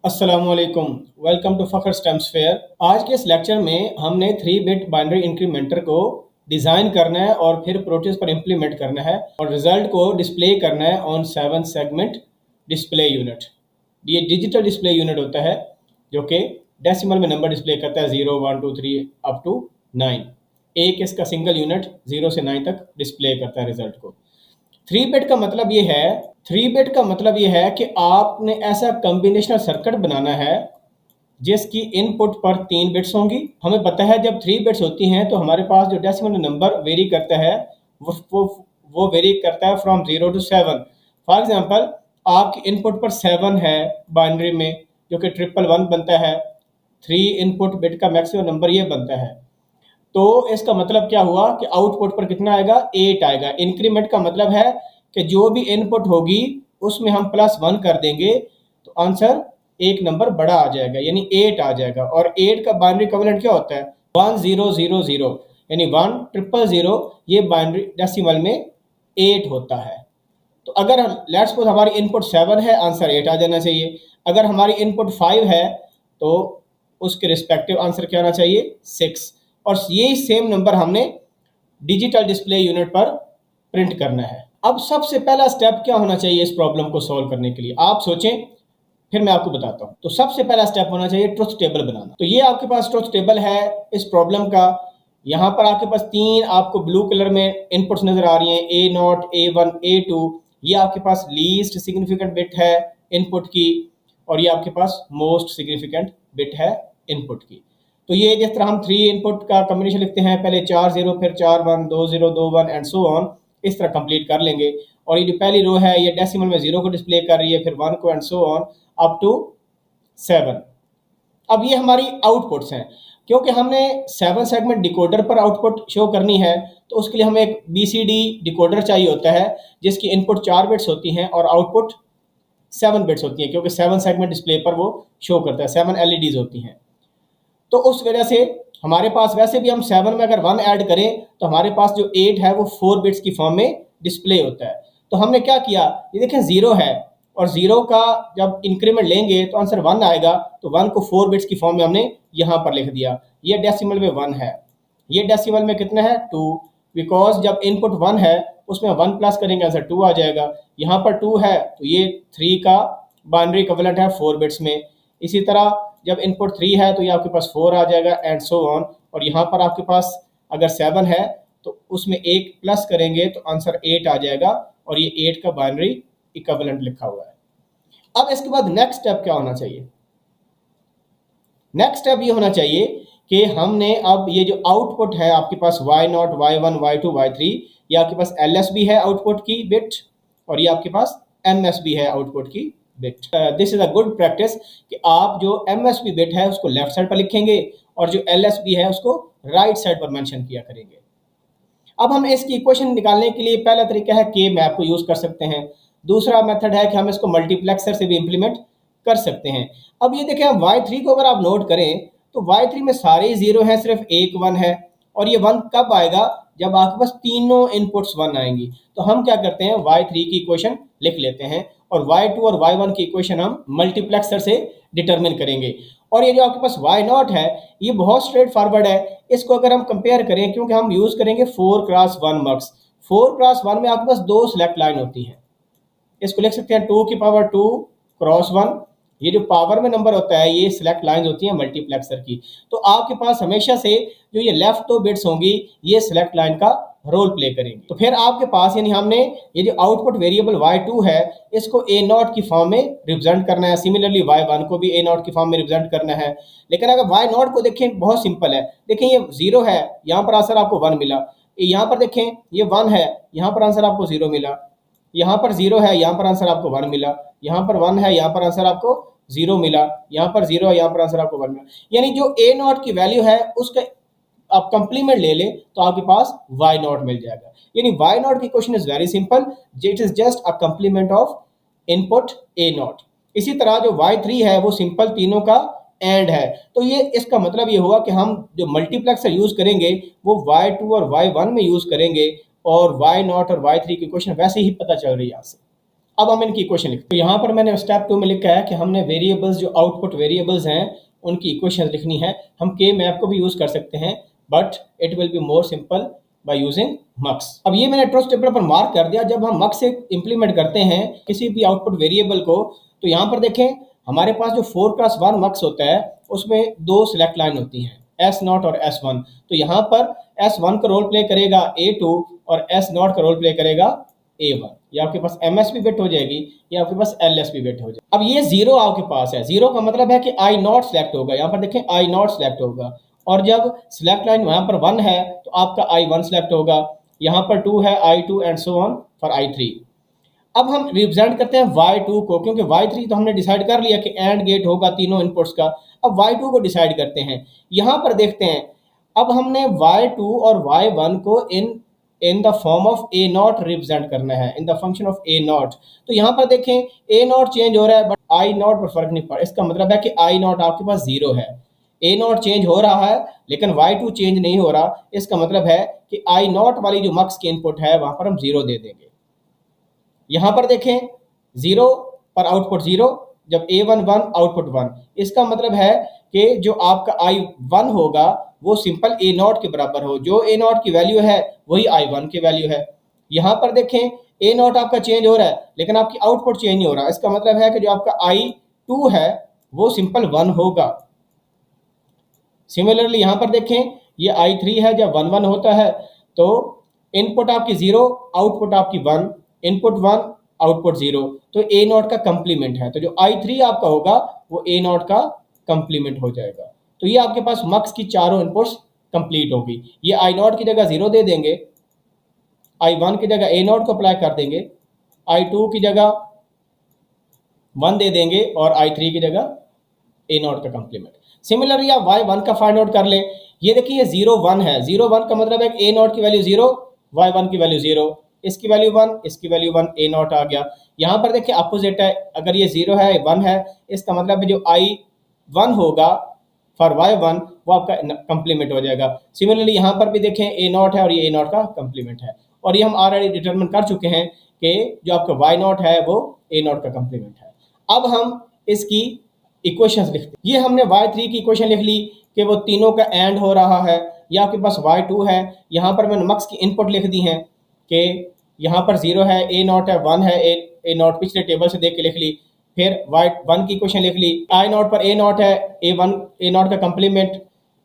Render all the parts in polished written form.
अस्सलामुअलैकुम। Welcome to Fakhar stems fair. आज के इस लेक्चर में हमने 3 बिट बाइनरी इंक्रीमेंटर को डिज़ाइन करना है और फिर प्रोटीज पर इम्प्लीमेंट करना है और रिजल्ट को डिस्प्ले करना है ऑन 7 सेगमेंट डिस्प्ले यूनिट। ये डिजिटल डिस्प्ले यूनिट होता है जो कि डेसिमल में नंबर डिस्प्ले करता है 0 1 2 3 अप टू 9। एक इसका सिंगल यूनिट 0 से 9 तक डिस्प्ले करता है रिजल्ट को। 3 बिट का मतलब ये है 3 बिट का मतलब ये है कि आपने ऐसा कॉम्बिनेशनल सर्किट बनाना है जिसकी इनपुट पर 3 बिट्स होंगी। हमें पता है जब 3 बिट्स होती हैं तो हमारे पास जो डेसिमल नंबर वेरी करता है वो वेरी करता है फ्रॉम 0 टू 7। फॉर एग्जांपल आपकी इनपुट पर 7 है बाइनरी में जो कि 111 बनता है। 3 इनपुट बिट का मैक्सिमम नंबर ये बनता है। तो इसका मतलब क्या हुआ कि आउटपुट पर कितना आएगा 8 आएगा। इंक्रीमेंट का मतलब है कि जो भी इनपुट होगी उसमें हम +1 कर देंगे तो आंसर एक नंबर बड़ा आ जाएगा यानी 8 आ जाएगा। और 8 का बाइनरी इक्विवेलेंट क्या होता है 1000 यानी 1000 ये बाइनरी डेसिमल में 8 होता है। तो अगर लेट्स सपोज हमारी इनपुट 7 है आंसर 8 आ जाना चाहिए। अगर हमारी इनपुट 5 है तो उसके रिस्पेक्टिव आंसर क्या आना चाहिए 6। और यही सेम नंबर हमने डिजिटल डिस्प्ले यूनिट पर प्रिंट करना है। अब सबसे पहला स्टेप क्या होना चाहिए इस प्रॉब्लम को सॉल्व करने के लिए आप सोचें, फिर मैं आपको बताता हूँ। तो सबसे पहला स्टेप होना चाहिए ट्रुथ टेबल बनाना। तो ये आपके पास ट्रुथ टेबल है इस प्रॉब्लम का। यहाँ पर आपके पास 3 आपको ब्लू कलर में इनपुट्स नजर आ रही हैं A0 A1 A2। ये आपके पास लीस्ट सिग्निफिकेंट बिट है इनपुट की और ये आपके पास मोस्ट सिग्निफिकेंट बिट है इनपुट की। तो ये जिस तरह हम 3 इनपुट का कॉम्बिनेशन लिखते हैं, पहले 4 0 फिर 4 1 2 0 2 1 एंड सो ऑन, इस तरह कंप्लीट कर लेंगे। और ये जो पहली रो है ये डेसिमल में 0 को डिस्प्ले कर रही है, फिर 1 को and so on up to 7। अब ये हमारी आउटपुट्स हैं। क्योंकि हमने 7 सेगमेंट डिकोडर पर आउटपुट शो करनी है तो उसके लिए हमें एक BCD डिकोडर चाहिए होता है जिसकी इनपुट 4 बिट्स होती हैं और आउटपुट 7 बिट्स होती हैं, क्योंकि 7 सेगमेंट डिस्प्ले पर वो शो करता है, 7 LEDs होती हैं। तो उस वजह से हमारे पास वैसे भी हम 7 में अगर 1 ऐड करें तो हमारे पास जो 8 है वो 4 बिट्स की फॉर्म में डिस्प्ले होता है। तो हमने क्या किया, ये देखें 0 है और 0 का जब इंक्रीमेंट लेंगे तो आंसर 1 आएगा। तो 1 को 4 बिट्स की फॉर्म में हमने यहाँ पर लिख दिया। ये डेसिमल में 1 है, ये डेसिमल में कितना है 2, बिकॉज जब इनपुट 1 है उसमें 1 प्लस करेंगे आंसर 2 आ जाएगा। यहाँ पर 2 है तो ये 3 का बाइनरी इक्विवेलेंट है 4 बिट्स में। इसी तरह जब इनपुट 3 है तो ये आपके पास 4 आ जाएगा एंड सो ऑन। और यहाँ पर आपके पास अगर 7 है तो उसमें 1 प्लस करेंगे तो आंसर 8 आ जाएगा और ये 8 का बाइनरी इक्विवेलेंट लिखा हुआ है। अब इसके बाद नेक्स्ट स्टेप क्या होना चाहिए, नेक्स्ट स्टेप ये होना चाहिए कि हमने अब ये जो आउटपुट है आपके पास Y0 Y1 Y2 Y3, ये आपके पास LSB है आउटपुट की बिट और ये आपके पास MSB है आउटपुट की bit. This is a good practice कि आप जो MSB बिट है उसको लेफ्ट साइड पर लिखेंगे और जो LSB है उसको राइट साइड पर मेंशन किया करेंगे। अब हम इसकी इक्वेशन निकालने के लिए पहला तरीका है के मैप को यूज कर सकते हैं। दूसरा मेथड है कि हम इसको मल्टीप्लेक्सर से भी इंप्लीमेंट कर सकते हैं। अब ये देखें Y3 को अगर आप नोट करें तो Y3 में सारे 0 हैं, सिर्फ एक 1 है। और ये 1 कब आएगा जब आपके पास तीनों इनपुट्स 1 आएंगी। तो हम क्या करते हैं Y3 की इक्वेशन लिख लेते हैं और Y2 और Y1 की इक्वेशन हम मल्टीप्लेक्सर से डिटरमिन करेंगे। और ये जो आपके पास Y0 है ये बहुत स्ट्रेट फॉरवर्ड है। इसको अगर हम कंपेयर करें, क्योंकि हम यूज करेंगे 4x1 मक्स, 4x1 में आपके पास 2 सिलेक्ट लाइन होती हैं। इसको लिख सकते हैं 2 की पावर 2 क्रॉस 1। ये जो पावर में नंबर होता है ये सिलेक्ट लाइंस होती हैं मल्टीप्लेक्सर की। तो आपके पास हमेशा से जो ये लेफ्ट 2 बिट्स होंगी ये सिलेक्ट लाइन का रोल प्ले करेंगे। तो फिर आपके पास यानी हमने ये जो आउटपुट वेरिएबल Y2 है इसको A0 की फॉर्म में रिप्रेजेंट करना है। सिमिलरली Y1 को भी A0 की फॉर्म में रिप्रेजेंट करना है। लेकिन अगर Y0 को देखें बहुत सिंपल है। देखें ये 0 है, यहाँ पर आंसर आपको 1 मिला। यहाँ पर देखें ये 1 है, यहाँ पर आंसर आपको 0 मिला। यहाँ पर 0 है, यहाँ पर आंसर आपको 1 मिला। यहाँ पर 1 है, यहाँ पर आंसर आपको 0 मिला। यहाँ पर 0 है, यहाँ पर आंसर आपको 1 मिला। यानी जो A0 की वैल्यू है उसका आप कंप्लीमेंट ले लें तो आपके पास Y0 मिल जाएगा। यानी Y0 की question is very simple, it is just a complement of input A0। इसी तरह जो Y3 है वो सिंपल तीनों का एंड है। तो ये इसका मतलब ये हुआ कि हम जो मल्टीप्लेक्सर यूज करेंगे वो Y2 और Y1 में यूज करेंगे और Y0 और Y3 की क्वेश्चन वैसे ही पता चल रही है यहाँ से। अब हम इनकी इक्वेशन लिखते हैं। तो यहाँ पर मैंने स्टेप 2 में लिखा है कि हमने वेरिएबल्स जो आउटपुट वेरिएबल्स हैं उनकी इक्वेशन लिखनी है। हम के मैप को भी यूज कर सकते हैं, but it will be more simple by using mux. अब ये मैंने ट्रस्ट पेपर पर मार्क कर दिया। जब हम मक्स से इंप्लीमेंट करते हैं किसी भी आउटपुट वेरिएबल को, तो यहाँ पर देखें हमारे पास जो 4x1 मक्स होता है उसमें दो सिलेक्ट लाइन होती हैं, S0 और S1। तो यहाँ पर S1 का रोल प्ले करेगा A2 और S0 का रोल प्ले करेगा A1। या आपके पास MS भी बिट हो जाएगी या आपके पास LS भी बिट हो जाएगी। अब ये 0 आपके पास है, 0 का मतलब है कि I0 सेलेक्ट होगा। यहाँ पर देखें I0 सेलेक्ट होगा, और जब सिलेक्ट लाइन यहाँ पर 1 है तो आपका I1 सेलेक्ट होगा। यहाँ पर 2 है I2 and so on for I3। अब हम रिप्रेजेंट करते हैं Y2 को, क्योंकि Y3 तो हमने डिसाइड कर लिया कि एंड गेट होगा तीनों इनपुट्स का। अब Y2 को डिसाइड करते हैं। यहाँ पर देखते हैं, अब हमने Y2 और Y1 को in the form of A0 represent करना है, in the function of A0। तो यहाँ पर देखें A0 चेंज हो रहा है बट I0 पर फर्क नहीं पड़ा। इसका मतलब है कि I0 आपके पास 0 है। A0 चेंज हो रहा है लेकिन Y2 चेंज नहीं हो रहा। इसका मतलब है कि I0 वाली जो मक्स की इनपुट है वहां पर हम 0 दे देंगे। यहाँ पर देखें 0 पर आउटपुट 0, जब A1 1 आउटपुट 1। इसका मतलब है कि जो आपका I1 होगा वो सिंपल A0 के बराबर हो। जो A0 की वैल्यू है वही I1 की वैल्यू है। यहाँ पर देखें A0 आपका चेंज हो रहा है लेकिन आपकी आउटपुट चेंज नहीं हो रहा। इसका मतलब है कि जो आपका I2 है वो सिंपल 1 होगा। सिमिलरली यहाँ पर देखें ये I3 है, जब 1 1 होता है तो इनपुट आपकी 0, आउटपुट आपकी 1, इनपुट 1 आउटपुट 0, तो A0 का कंप्लीमेंट है। तो जो I3 आपका होगा वो A0 का कंप्लीमेंट हो जाएगा। तो ये आपके पास मक्स की चारों इनपुट्स कंप्लीट होगी। ये I0 की जगह 0 दे देंगे, I1 की जगह A0 को अप्लाई कर देंगे, I2 की जगह 1 दे देंगे और I3 की जगह A0 का कंप्लीमेंट। सिमिलरली आप Y1 का फाइंड आउट कर लें। ये देखिए ये 0 1 है। 0 1 का मतलब है कि A0 की वैल्यू 0, Y1 की वैल्यू 0, इसकी वैल्यू 1, इसकी वैल्यू 1, A0 आ गया। यहाँ पर देखिए अपोजिट है, अगर ये 0 है 1 है, इसका मतलब है जो I1 होगा फॉर Y1 वो आपका कंप्लीमेंट हो जाएगा। सिमिलरली यहाँ पर भी देखें A0 है और ये A0 का कंप्लीमेंट है। और ये हम ऑलरेडी डिटरमिन कर चुके हैं कि जो आपका Y0 है वो A0 का कंप्लीमेंट है। अब हम इसकी इक्वेशंस लिखते हैं। ये हमने Y3 की इक्वेशन लिख ली कि वो तीनों का एंड हो रहा है। या आपके पास Y2 है, यहाँ पर मैंने मक्स की इनपुट लिख दी है कि यहाँ पर 0 है, A0 है, 1 है, A0 पिछले टेबल से देख के लिख ली। फिर Y1 की इक्वेशन लिख ली, I0 पर A0 है, A1 A0 का कंप्लीमेंट,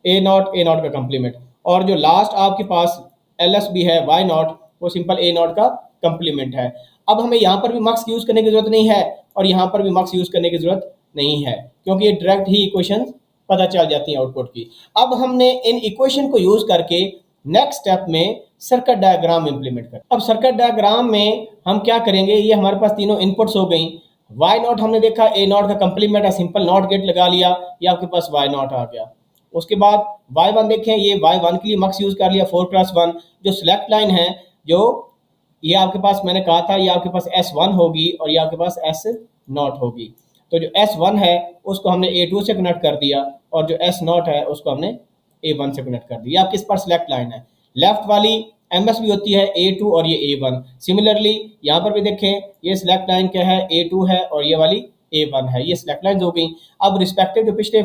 A0 का कंप्लीमेंट, और जो लास्ट आपके पास LS भी है Y0 वो सिंपल A0 का कंप्लीमेंट है। अब हमें यहाँ पर भी मक्स यूज़ करने की ज़रूरत नहीं है और यहाँ पर भी मक्स यूज़ करने की ज़रूरत नहीं है, क्योंकि ये डायरेक्ट ही इक्वेशन पता चल जाती है आउटपुट की। अब हमने इन इक्वेशन को यूज़ करके नेक्स्ट स्टेप में सर्किट डायग्राम इंप्लीमेंट कर। अब सर्किट डायग्राम में हम क्या करेंगे, ये हमारे पास तीनों इनपुट्स हो गई। Y0 हमने देखा A0 का कंप्लीमेंट है, सिंपल नॉट गेट लगा लिया, ये आपके पास Y0 आ गया। उसके बाद Y1 देखें, ये Y1 के लिए मक्स यूज़ कर लिया 4x1। जो सिलेक्ट लाइन है, जो ये आपके पास मैंने कहा था ये आपके पास S1 होगी और ये आपके पास S0 होगी। तो जो S1 है उसको हमने A2 से कनेक्ट कर दिया और जो S0 है उसको हमने A1 से कनेक्ट कर दिया। किस पर सिलेक्ट लाइन है, लेफ्ट वाली MS भी होती है A2 और ये A1। सिमिलरली यहाँ पर भी देखें ये सिलेक्ट लाइन क्या है, A2 है और ये वाली A1 है। ये सिलेक्ट लाइन हो गई। अब रिस्पेक्टिव जो पिछले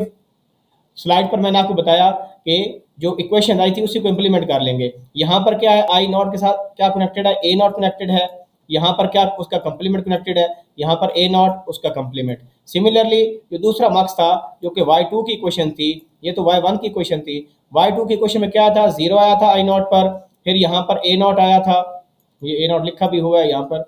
स्लाइड पर मैंने आपको बताया कि जो इक्वेशन आई थी उसी को इम्प्लीमेंट कर लेंगे। यहाँ पर क्या है, I0 के साथ क्या कनेक्टेड है, A0 कनेक्टेड है। यहाँ पर क्या उसका कंप्लीमेंट कनेक्टेड है, यहाँ पर A0 उसका कंप्लीमेंट। सिमिलरली जो दूसरा मार्क्स था जो कि Y2 की इक्वेशन थी, ये तो Y1 की इक्वेशन थी। Y2 की इक्वेशन में क्या था, 0 आया था I0 पर, फिर यहाँ पर A0 आया था, ये A0 लिखा भी हुआ है यहाँ पर,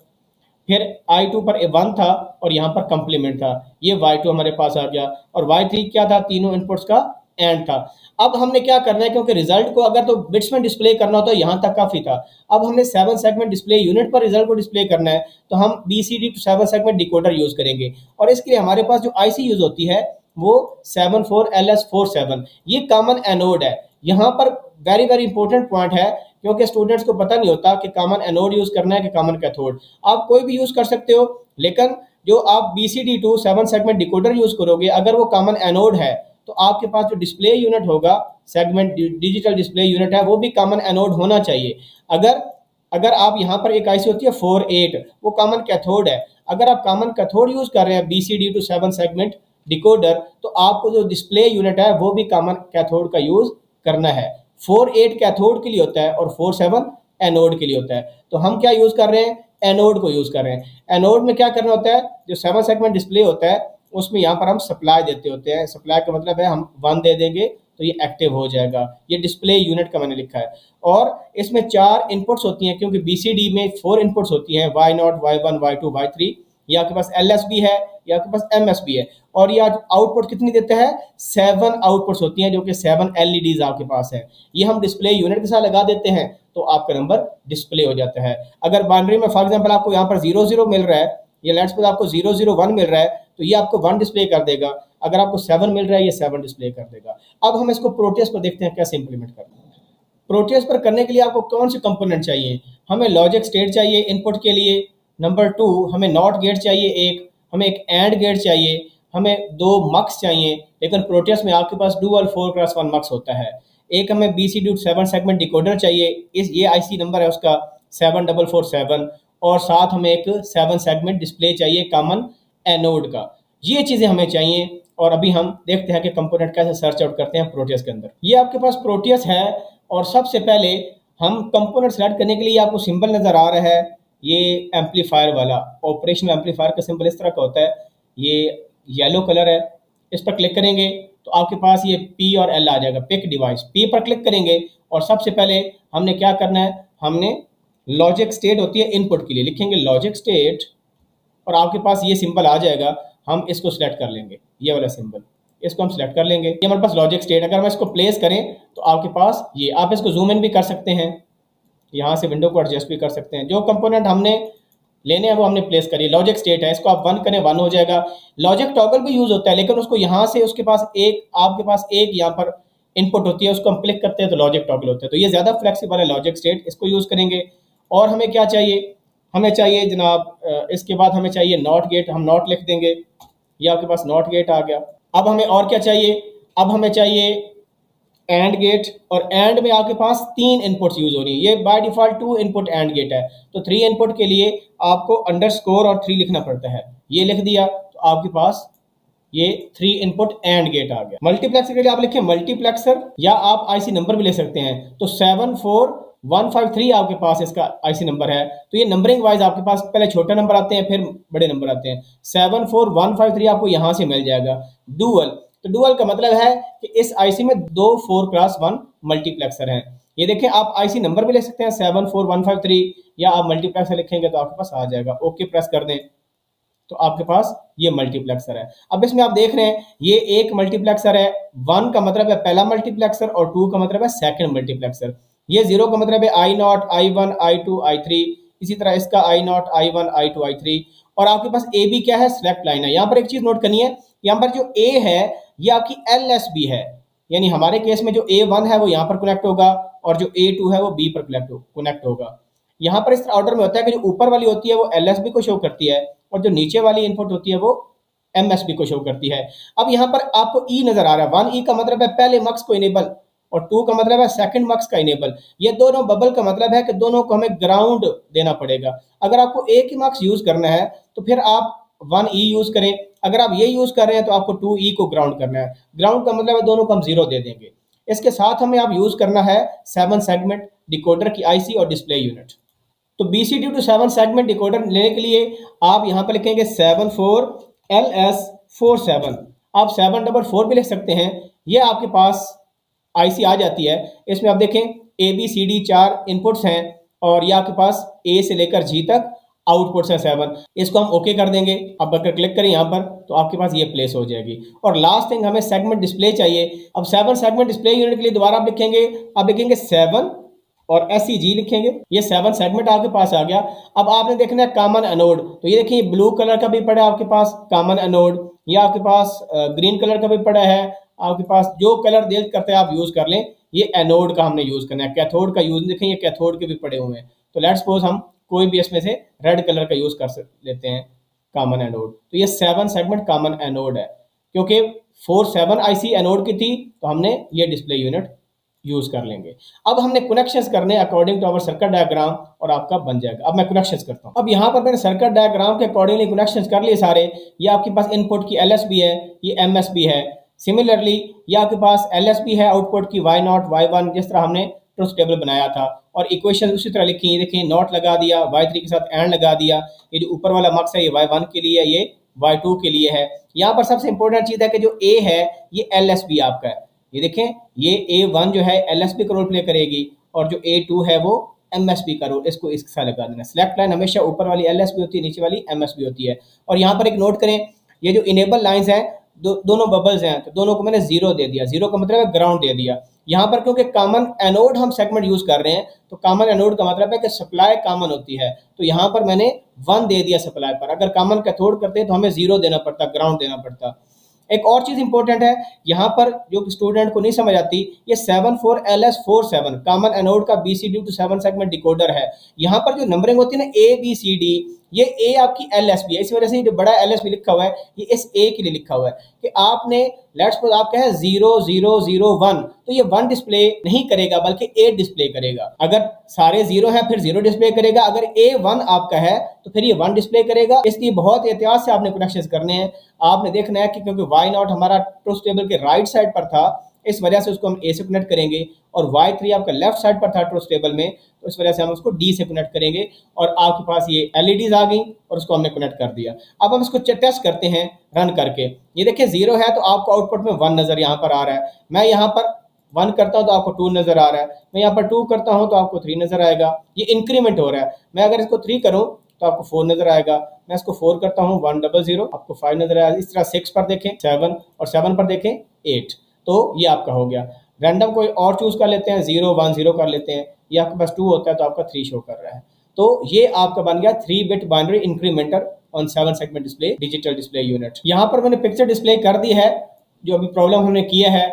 फिर I2 पर 1 था और यहाँ पर कंप्लीमेंट था, ये Y2 हमारे पास आ गया। और Y3 क्या था, तीनों इनपुट्स का एंड था। अब हमने क्या करना है, क्योंकि रिजल्ट को अगर तो बिट्स में डिस्प्ले करना हो तो यहाँ तक काफ़ी था। अब हमने 7 सेगमेंट डिस्प्ले यूनिट पर रिजल्ट को डिस्प्ले करना है, तो हम BCD to 7 segment decoder use करेंगे। और इसके लिए हमारे पास जो IC यूज़ होती है वो 74LS47, ये कॉमन एनोड है। यहाँ पर वेरी वेरी इंपॉर्टेंट पॉइंट है, क्योंकि स्टूडेंट्स को पता नहीं होता कि कॉमन एनोड यूज़ करना है कि कॉमन कैथोड। आप कोई भी यूज़ कर सकते हो, लेकिन जो आप BCD to 7 segment decoder use करोगे, अगर वो कॉमन एनोड है तो आपके पास जो डिस्प्ले यूनिट होगा, सेगमेंट डिजिटल डिस्प्ले यूनिट है, वो भी कॉमन एनोड होना चाहिए। अगर आप यहाँ पर एक IC होती है 48, वो कॉमन कैथोड है। अगर आप कॉमन कैथोड यूज़ कर रहे हैं BCD to 7 सेगमेंट डिकोडर, तो आपको जो डिस्प्ले यूनिट है वो भी कॉमन कैथोड का यूज़ करना है। 4-8 कैथोड के लिए होता है और 4-7 एनोड के लिए होता है। तो हम क्या यूज़ कर रहे हैं, एनोड को यूज़ कर रहे हैं। एनोड में क्या करना होता है, जो 7 सेगमेंट डिस्प्ले होता है उसमें यहाँ पर हम सप्लाई देते होते हैं। सप्लाई का मतलब है हम 1 दे देंगे तो ये एक्टिव हो जाएगा। ये डिस्प्ले यूनिट का मैंने लिखा है। और इसमें 4 इनपुट्स होती हैं, क्योंकि BCD में 4 इनपुट्स होती हैं, Y0, Y1, Y2, Y3। ये आपके पास LSB है, ये आपके पास MSB है। और ये आउटपुट कितनी देते हैं, 7 आउटपुट्स होती हैं, जो कि 7 LEDs आपके पास है। ये हम डिस्प्ले यूनिट के साथ लगा देते हैं तो आपका नंबर डिस्प्ले हो जाता है। अगर बाइनरी में फॉर एग्जांपल आपको यहाँ पर 0-0 मिल रहा है, ये लेट्स सपोज आपको 0-0-1 मिल रहा है, तो ये आपको 1 डिस्प्ले कर देगा। अगर आपको 7 मिल रहा है, ये 7 डिस्प्ले कर देगा। अब हम इसको प्रोटेus पर देखते हैं कैसे इंप्लीमेंट करना है। प्रोटेus पर करने के लिए आपको कौन से कंपोनेंट चाहिए, हमें लॉजिक स्टेट चाहिए इनपुट के लिए, नंबर 2 हमें नॉट गेट चाहिए एक, हमें एक एंड गेट चाहिए, हमें 2 मक्स चाहिए। लेकिन प्रोटेus में आपके पास डुअल 4x1 मक्स होता है। एक हमें BCD to 7 सेगमेंट डिकोडर चाहिए, इस ये IC नंबर है उसका 7447। और साथ हमें एक 7 सेगमेंट डिस्प्ले चाहिए कॉमन एनोड का। ये चीज़ें हमें चाहिए। और अभी हम देखते हैं कि कंपोनेंट कैसे सर्च आउट करते हैं प्रोटेus के अंदर। ये आपके पास प्रोटेus है और सबसे पहले हम कंपोनेंट सेलेक्ट करने के लिए आपको सिंबल नज़र आ रहा है, ये एम्पलीफायर वाला ऑपरेशनल एम्पलीफायर का सिंबल इस तरह का होता है, ये येलो कलर है। इस पर क्लिक करेंगे तो आपके पास ये P और L आ जाएगा, पिक डिवाइस। P पर क्लिक करेंगे और सबसे पहले हमने क्या करना है, हमने लॉजिक स्टेट होती है इनपुट के लिए, लिखेंगे लॉजिक स्टेट और आपके पास ये सिंबल आ जाएगा। हम इसको सिलेक्ट कर लेंगे, ये वाला सिंबल, इसको हम सिलेक्ट कर लेंगे। ये हमारे पास लॉजिक स्टेट। अगर हम इसको प्लेस करें तो आपके पास ये, आप इसको जूम इन भी कर सकते हैं, यहाँ से विंडो को एडजस्ट भी कर सकते हैं। जो कंपोनेंट हमने लेने हैं वो हमने प्लेस करिए। लॉजिक स्टेट है, इसको आप 1 करें 1 हो जाएगा। लॉजिक टॉगल भी यूज़ होता है, लेकिन उसको यहाँ से उसके पास एक, आपके पास एक यहाँ पर इनपुट होती है, उसको हम क्लिक करते हैं तो लॉजिक टॉगल होता है। तो ये ज़्यादा फ्लेक्सिबल है लॉजिक स्टेट, इसको यूज़ करेंगे। और हमें क्या चाहिए, हमें चाहिए जनाब इसके बाद हमें चाहिए नॉट गेट, हम नॉट लिख देंगे, ये आपके पास नॉट गेट आ गया। अब हमें और क्या चाहिए, अब हमें चाहिए एंड गेट। और एंड में आपके पास 3 इनपुट्स यूज हो रही है, ये by default 2 input and gate है। तो 3 इनपुट के लिए आपको अंडरस्कोर और 3 लिखना पड़ता है, ये लिख दिया तो आपके पास ये 3 इनपुट एंड गेट आ गया। मल्टीप्लेक्सर के लिए आप लिखें मल्टीप्लेक्सर, या आप IC नंबर भी ले सकते हैं। तो 74153 आपके पास इसका IC नंबर है। तो ये नंबरिंग वाइज आपके पास पहले छोटे नंबर आते हैं फिर बड़े नंबर आते हैं। 74153 आपको यहाँ से मिल जाएगा। डुअल, तो डुअल का मतलब है कि इस IC में 2 4x1 मल्टीप्लेक्सर हैं। ये देखें, आप IC नंबर भी ले सकते हैं 74153, या आप मल्टीप्लेक्सर लिखेंगे तो आपके पास आ जाएगा। ओके प्रेस कर दें तो आपके पास ये मल्टीप्लेक्सर है। अब इसमें आप देख रहे हैं ये एक मल्टीप्लेक्सर है, 1 का मतलब है पहला मल्टीप्लेक्सर और 2 का मतलब है सेकंड मल्टीप्लेक्सर। ये 0 का मतलब है I0, I1, I2, I3। इसी तरह इसका I0, I1, I2, I3। और आपके पास AB क्या है, सिलेक्ट लाइन है। यहाँ पर एक चीज नोट करनी है, यहाँ पर जो A है ये आपकी LSB है, यानी हमारे केस में जो A1 है वो यहाँ पर कनेक्ट होगा और जो A2 है वो B पर कनेक्ट होगा। यहाँ पर इस तरह ऑर्डर में होता है कि जो ऊपर वाली होती है वो LSB को शो करती है और जो नीचे वाली इनपुट होती है वो MSB को शो करती है। अब यहाँ पर आपको E नजर आ रहा है, 1E का मतलब है पहले मक्स को इनेबल और 2 का मतलब है सेकंड मक्स का इनेबल। ये दोनों बबल का मतलब है कि दोनों को हमें ग्राउंड देना पड़ेगा। अगर आपको एक ही मक्स यूज करना है तो फिर आप 1E यूज करें, अगर आप ये यूज कर रहे हैं तो आपको 2E को ग्राउंड करना है। ग्राउंड का मतलब है दोनों को हम 0 दे देंगे। इसके साथ हमें अब यूज करना है 7 सेगमेंट डिकोडर की IC और डिस्प्ले यूनिट। तो BCD to 7 सेगमेंट डिकोडर लेने के लिए आप यहाँ पर लिखेंगे 74LS47। आप 744 भी लिख सकते हैं। ये आपके पास IC आ जाती है। इसमें आप देखें ABCD 4 इनपुट्स हैं और ये आपके पास A से लेकर G तक आउटपुट्स हैं 7। इसको हम ओके कर देंगे। अब अगर क्लिक करें यहाँ पर तो आपके पास ये प्लेस हो जाएगी। और लास्ट थिंग हमें सेगमेंट डिस्प्ले चाहिए। अब 7 सेगमेंट डिस्प्ले यूनिट के लिए दोबारा आप लिखेंगे 7 और SEG लिखेंगे। ये 7 सेगमेंट आपके पास आ गया। अब आपने देखना है कॉमन एनोड, तो ये देखिए ब्लू कलर का भी पड़ा है आपके पास कॉमन एनोड, या आपके पास ग्रीन कलर का भी पड़ा है। आपके पास जो कलर दिल करते हैं आप यूज कर लें। ये एनोड का हमने यूज करना है, कैथोड का यूज देखें, ये कैथोड के भी पड़े हुए हैं। तो लेट्स सपोज हम कोई भी इसमें से रेड कलर का यूज कर लेते हैं कॉमन एनोड। तो ये 7 सेगमेंट कॉमन एनोड है। क्योंकि 47 IC एनोड की थी तो हमने ये डिस्प्ले यूनिट यूज कर लेंगे। अब हमने कनेक्शंस करने according to our circuit diagram और आपका बन जाएगा। अब मैं कनेक्शंस करता हूं। अब यहां पर मैंने सर्किट डायग्राम के अकॉर्डिंगली कनेक्शंस कर लिए सारे। ये आपके पास इनपुट की LSB है, ये MSB है। सिमिलरली ये आपके पास LSB है आउटपुट की Y0 Y1, जिस तरह हमने ट्रुथ टेबल बनाया था और इक्वेशन उसी तरह लिखी। देखिए नॉट लगा दिया, Y3 के साथ एंड लगा दिया। ये जो ऊपर वाला मक्स है ये Y1 के लिए है, ये Y2 के लिए है। यहाँ पर सबसे इंपॉर्टेंट चीज है कि जो A है ये LSB आपका है। ये देखें ये A1 जो है LSB का रोल प्ले करेगी और जो A2 है वो MSB का रोल, इसको इसके साथ लगा देना। सिलेक्ट लाइन हमेशा ऊपर वाली LSB होती है, नीचे वाली MSB होती है। और यहाँ पर एक नोट करें, ये जो इनेबल लाइंस हैं दोनों बबल्स हैं, तो दोनों को मैंने जीरो दे दिया। जीरो का मतलब है ग्राउंड दे दिया। यहाँ पर क्योंकि कॉमन एनोड हम सेगमेंट यूज कर रहे हैं, तो कॉमन एनोड का मतलब है कि सप्लाई कॉमन होती है, तो यहाँ पर मैंने 1 दे दिया सप्लाई पर। अगर कॉमन कैथोड करते हैं तो हमें 0 देना पड़ता, ग्राउंड देना पड़ता। एक और चीज इंपॉर्टेंट है, यहाँ पर जो स्टूडेंट को नहीं समझ आती, ये 74LS47 कॉमन एनोड का BCD टू 7 सेगमेंट डिकोडर है। यहाँ पर जो नंबरिंग होती है ना ABCD, ये A आपकी LSB है, इस वजह से जो बड़ा LSB लिखा हुआ है ये इस A के लिए लिखा हुआ है कि आपने लेट्स सपोज आप कहें 0001, तो ये 1 डिस्प्ले नहीं करेगा बल्कि 8 डिस्प्ले करेगा। अगर सारे 0 हैं फिर 0 डिस्प्ले करेगा, अगर A1 आपका है तो फिर ये 1 डिस्प्ले करेगा। इसलिए बहुत एहतियात से आपने कनेक्शन करने हैं। आपने देखना है कि क्योंकि Y0 हमारा ट्रुथ टेबल के राइट साइड पर था, इस वजह से उसको हम A से कनेक्ट करेंगे, और Y3 आपका लेफ्ट साइड पर था ट्रुथ टेबल में, तो इस वजह से हम उसको D से कनेक्ट करेंगे। और आपके पास ये LEDs आ गई और उसको हमने कनेक्ट कर दिया। अब हम इसको टेस्ट करते हैं रन करके। ये देखिए 0 है तो आपको आउटपुट में 1 नजर यहाँ पर आ रहा है। मैं यहाँ पर 1 करता हूँ तो आपको 2 नजर आ रहा है। मैं यहाँ पर 2 करता हूँ तो आपको 3 नजर आएगा। ये इंक्रीमेंट हो रहा है। मैं अगर इसको 3 करूँ तो आपको 4 नजर आएगा। मैं इसको 4 करता हूँ 100, आपको 5 नजर आएगा। इस तरह 6 पर देखें 7, और 7 पर देखें 8, तो ये आपका हो गया। रैंडम कोई और चूज कर लेते हैं, 0 1 0 कर लेते हैं। ये आपके पास 2 होता है तो आपका 3 शो कर रहा है। तो ये आपका बन गया 3 bit binary incrementer on 7 segment display digital display unit. यहाँ पर मैंने पिक्चर डिस्प्ले कर दी है जो अभी प्रॉब्लम हमने किया है,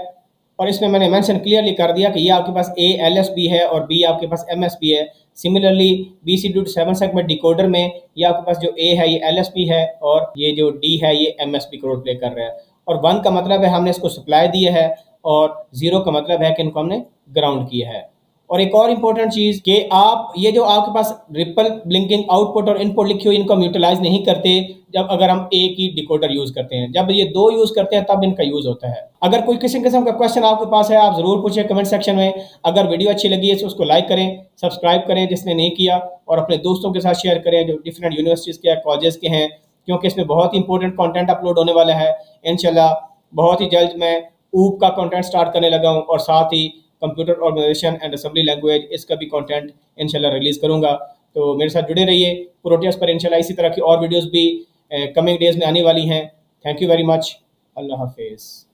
और इसमें मैंने मेंशन क्लियरली कर दिया कि ये आपके पास A LSB है और B आपके पास MSB है। Similarly BCD to 7 segment decoder में ये आपके पास जो A है ये LSB है और ये जो D है ये MSB का रोल प्ले कर रहा है। और 1 का मतलब है हमने इसको सप्लाई दिया है, और 0 का मतलब है कि इनको हमने ग्राउंड किया है। और एक और इम्पोर्टेंट चीज कि आप ये जो आपके पास रिपल ब्लिंकिंग आउटपुट और इनपुट लिखी हुई, इनको हम यूटिलाइज नहीं करते जब अगर हम एक ही डिकोडर यूज करते हैं। जब ये 2 यूज करते हैं तब इनका यूज होता है। अगर कोई किसी किस्म का क्वेश्चन आपके पास है आप जरूर पूछें कमेंट सेक्शन में। अगर वीडियो अच्छी लगी है तो उसको लाइक करें, सब्सक्राइब करें जिसने नहीं किया, और अपने दोस्तों के साथ शेयर करें जो डिफरेंट यूनिवर्सिटीज के कॉलेजेस के हैं, क्योंकि इसमें बहुत ही इंपॉर्टेंट कंटेंट अपलोड होने वाला है। इंशाल्लाह बहुत ही जल्द मैं ऊप का कंटेंट स्टार्ट करने लगा हूँ, और साथ ही computer organisation and assembly language, इसका भी कंटेंट इंशाल्लाह रिलीज करूंगा। तो मेरे साथ जुड़े रहिए। प्रोटियस पर इंशाल्लाह इसी तरह की और वीडियोस भी कमिंग डेज में आने वाली हैं। Thank you very much. अल्लाह हाफिज़।